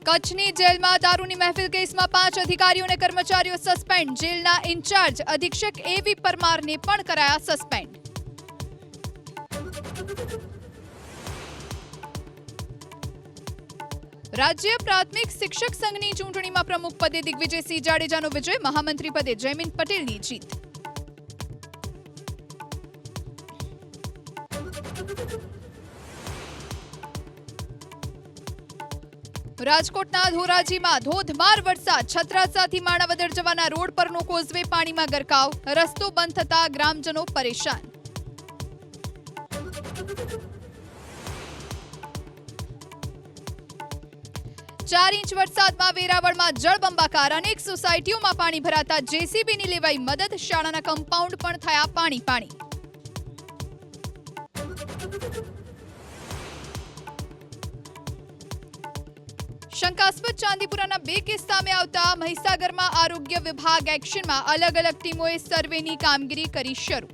કચ્છની જેલમાં દારૂની મહેફિલ કેસમાં 5 અધિકારીઓ અને કર્મચારીઓ સસ્પેન્ડ. જેલના ઇન્ચાર્જ અધિક્ષક એવી પરમારને પણ કરાયા સસ્પેન્ડ. રાજ્ય પ્રાથમિક શિક્ષક સંઘની ચૂંટણીમાં પ્રમુખ પદે દિગ્વિજયસિંહ જાડેજાનો વિજય. મહામંત્રી પદે જયમીન પટેલની જીત. રાજકોટના ધોરાજીમાં ધોધમાર વરસાદ. છત્રાસાથી માણાવદર જવાના રોડ પરનો કોઝવે પાણીમાં ગરકાવ. રસ્તો બંધ થતા ગ્રામજનો પરેશાન. ચાર ઇંચ વરસાદમાં વેરાવળમાં જળબંબાકાર. અનેક સોસાયટીઓમાં પાણી ભરાતા જેસીબીની લેવાઈ મદદ. શાળાના કમ્પાઉન્ડ પણ થયા પાણી. શંકાસ્પદ ચાંદીપુરાના 2 કેસ સામે આવતા મહીસાગરમાં આરોગ્ય વિભાગ એક્શનમાં. અલગ અલગ ટીમોએ સર્વેની કામગીરી કરી શરૂ.